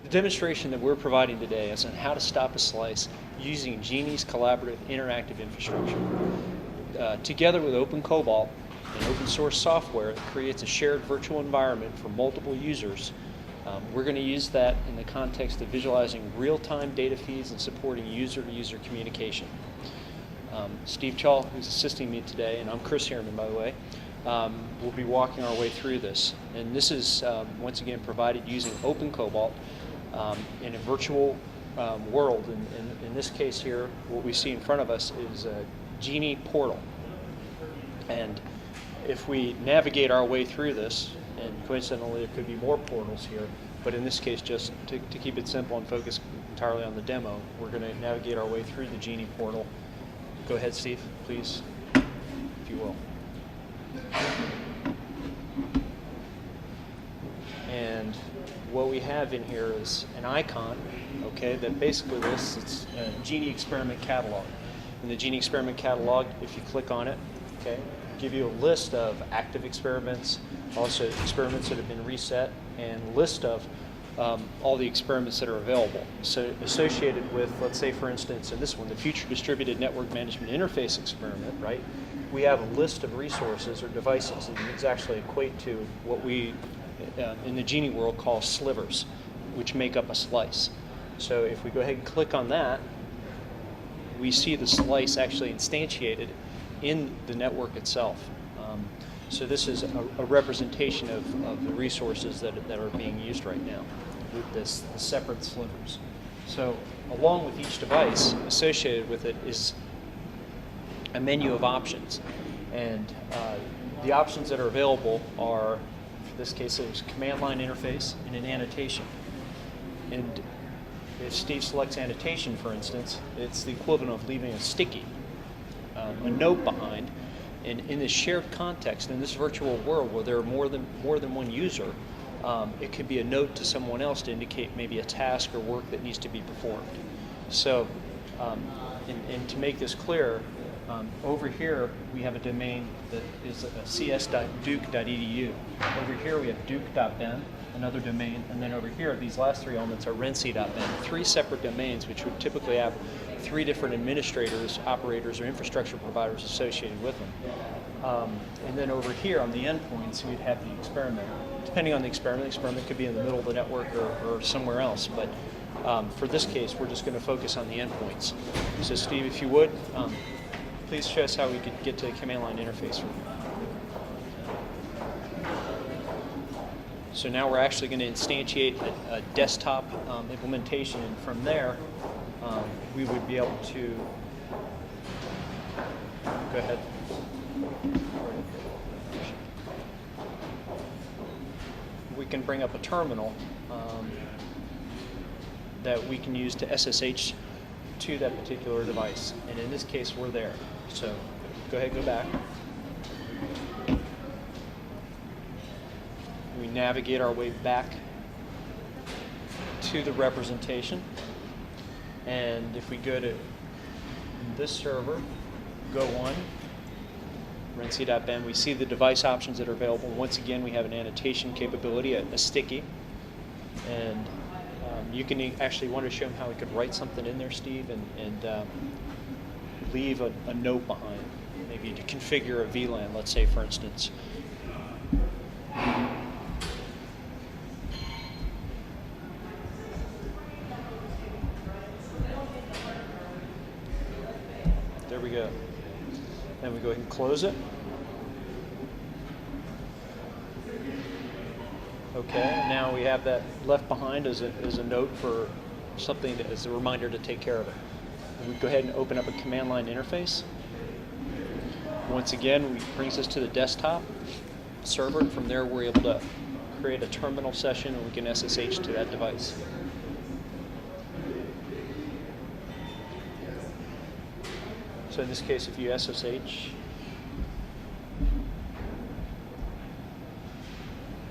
The demonstration that we're providing today is on how to stop a slice using GCii's collaborative interactive infrastructure. Together with Open Cobalt and open source software that creates a shared virtual environment for multiple users, we're going to use that in the context of visualizing real-time data feeds and supporting user-to-user communication. Steve Chall, who's assisting me today, and I'm Chris Harriman, by the way, we'll be walking our way through this. And this is, once again, provided using Open Cobalt in a virtual world. In this case here, what we see in front of us is a GCii portal. And if we navigate our way through this, and coincidentally there could be more portals here, but in this case, just to keep it simple and focus entirely on the demo, we're going to navigate our way through the GCii portal. Go ahead, Steve, please, if you will. And what we have in here is an icon, okay, that basically lists its GCii experiment catalog. In the GCii experiment catalog, if you click on it, okay, give you a list of active experiments, also experiments that have been reset, and list of all the experiments that are available. So associated with, let's say for instance, in this one, the Future Distributed Network Management Interface experiment, right? We have a list of resources or devices, and these actually equate to what we in the GCii world call slivers, which make up a slice. So if we go ahead and click on that, we see the slice actually instantiated in the network itself. So this is a representation of the resources that are being used right now with the separate slivers. So along with each device, associated with it is a menu of options. And the options that are available are, in this case, there's a command line interface and an annotation. And if Steve selects annotation, for instance, it's the equivalent of leaving a sticky, a note behind. And in this shared context, in this virtual world where there are more than one user, it could be a note to someone else to indicate maybe a task or work that needs to be performed. So, and to make this clear, over here we have a domain that is cs.duke.edu. Over here we have duke.ben, another domain, and then over here these last three elements are renc.ben, three separate domains which would typically have three different administrators, operators, or infrastructure providers associated with them. And then over here on the endpoints, we'd have the experiment. Depending on the experiment could be in the middle of the network or somewhere else. But for this case, we're just going to focus on the endpoints. So Steve, if you would, please show us how we could get to the command line interface from here. So now we're actually going to instantiate a desktop implementation, and from there, we would be able to go ahead. We can bring up a terminal that we can use to SSH to that particular device. And in this case, we're there. So go ahead, go back. We navigate our way back to the representation. And if we go to this server, go one, renc.ben, we see the device options that are available. Once again, we have an annotation capability, a sticky. And you can actually want to show them how we could write something in there, Steve, and leave a note behind, maybe to configure a VLAN, let's say, for instance. There we go. Then we go ahead and close it. Okay, now we have that left behind as a note for something that is a reminder to take care of it. And we go ahead and open up a command line interface. Once again, it brings us to the desktop server, and from there we're able to create a terminal session and we can SSH to that device. So in this case, if you SSH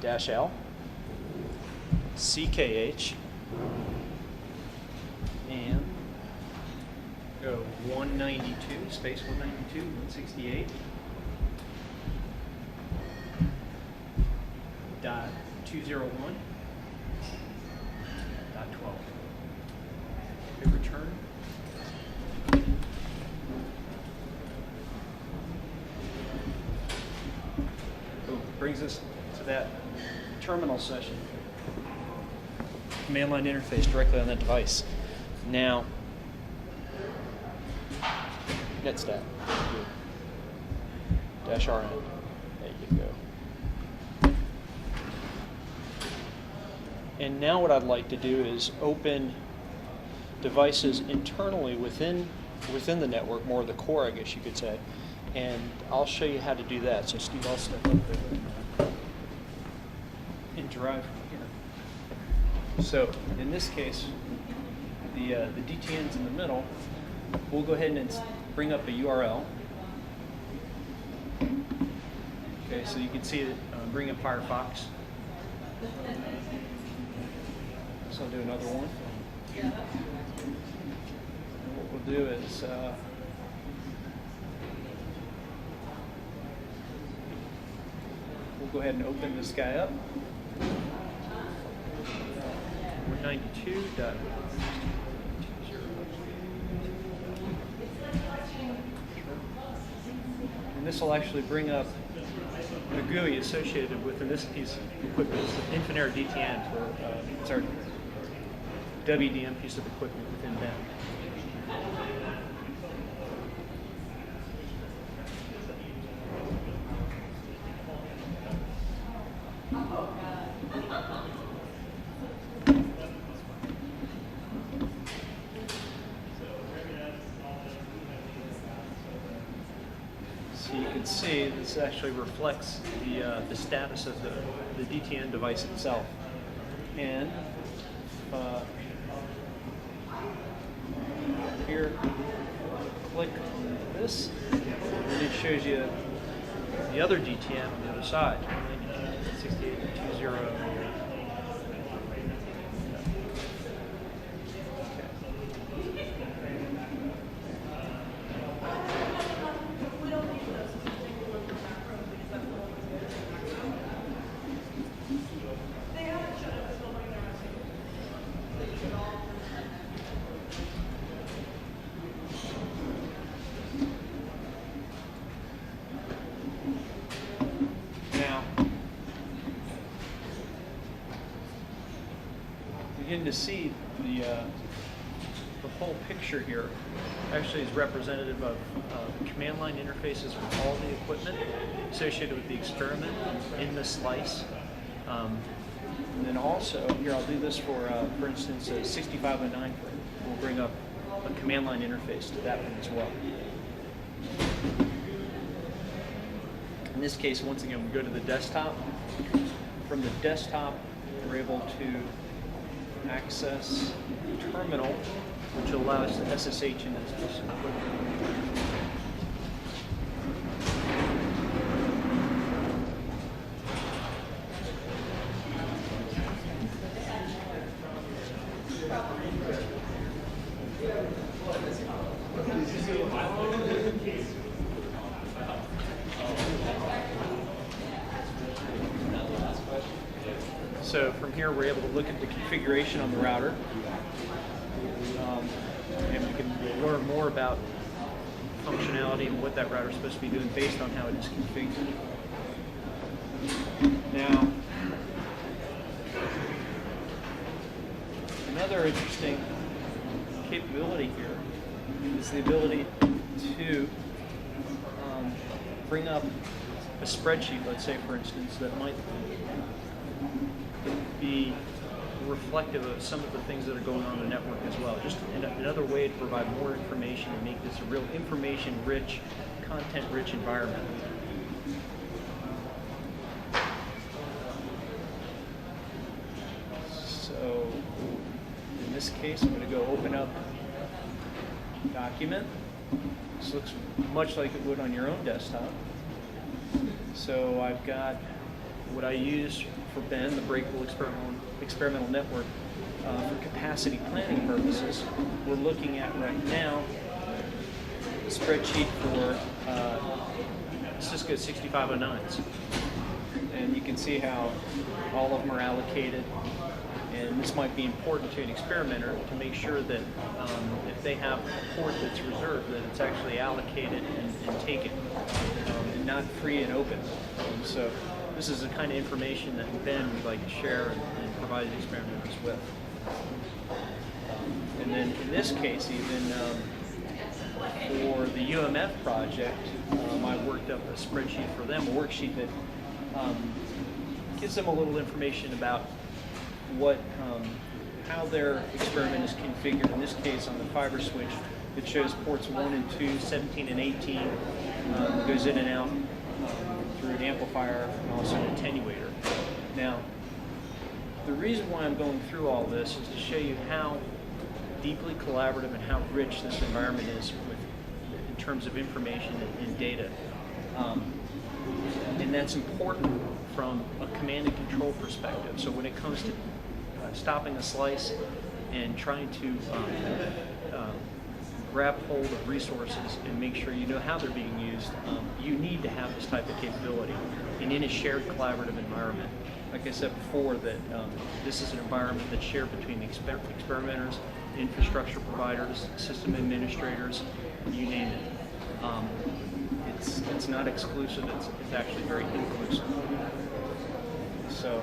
-L CKH and go 192 space 192 168 .201 Hit return. Boom. Brings us to that terminal session. Command line interface directly on that device. Now, netstat. Dash RN. There you go. And now what I'd like to do is open devices internally within the network, more the core, I guess you could say. And I'll show you how to do that. So Steve, I'll step up there and drive from here. So in this case, the DTN's in the middle. We'll go ahead and bring up a URL. Okay, so you can see it bring up Firefox. So I'll do another one. And what we'll do is we'll go ahead and open this guy up. 192.168.2.0. And this will actually bring up the GUI associated with this piece of equipment. It's an Infinera DTN for it's our WDM piece of equipment within BEM. So you can see this actually reflects the status of the DTN device itself. And here, click on this, and it shows you the other DTN on the other side, 68.2.0. Begin to see the whole picture here actually is representative of command line interfaces with all the equipment associated with the experiment in the slice. And then also, here I'll do this for instance, a 6509. We'll bring up a command line interface to that one as well. In this case, once again, we go to the desktop. From the desktop, we're able to access terminal, which allows the SSH in this piece of equipment. So from here, we're able to look at the configuration on the router, and we can learn more about functionality and what that router is supposed to be doing based on how it is configured. Now, another interesting capability here is the ability to bring up a spreadsheet, let's say, for instance, that might be reflective of some of the things that are going on in the network as well. Just another way to provide more information and make this a real information-rich, content-rich environment. So in this case, I'm going to go open up Document. This looks much like it would on your own desktop. So I've got what I use for BEN, the breakable experimental network, for capacity planning purposes. We're looking at right now a spreadsheet for Cisco 6509s. and you can see how all of them are allocated. And this might be important to an experimenter to make sure that if they have a port that's reserved, that it's actually allocated and taken, and not free and open. So this is the kind of information that Ben would like to share and provide the experimenters with. And then in this case, even for the UMF project, I worked up a spreadsheet for them, a worksheet that gives them a little information about how their experiment is configured. In this case, on the fiber switch, it shows ports 1 and 2, 17 and 18, goes in and out through an amplifier and also an attenuator. Now, the reason why I'm going through all this is to show you how deeply collaborative and how rich this environment is in terms of information and data. And that's important from a command and control perspective. So when it comes to stopping a slice and trying to grab hold of resources and make sure you know how they're being used, you need to have this type of capability and in a shared collaborative environment. Like I said before, that this is an environment that's shared between the experimenters, infrastructure providers, system administrators, you name it. It's not exclusive, it's actually very inclusive. So,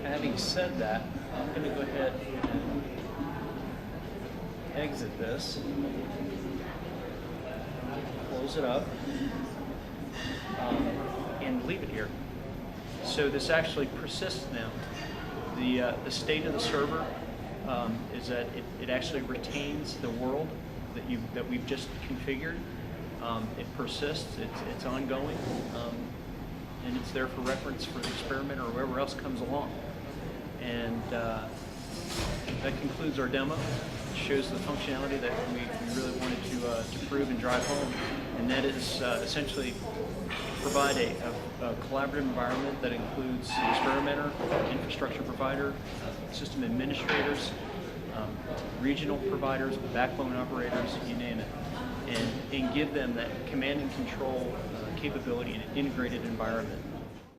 having said that, I'm going to go ahead and exit this, close it up, and leave it here. So this actually persists now. The state of the server is that it actually retains the world that we've just configured. It persists, it's ongoing, and it's there for reference for the experimenter or whoever else comes along. And that concludes our demo. It shows the functionality that we really wanted to prove and drive home, and that is essentially provide a collaborative environment that includes the experimenter, infrastructure provider, system administrators, regional providers, backbone operators, you name it, and give them that command and control capability in an integrated environment.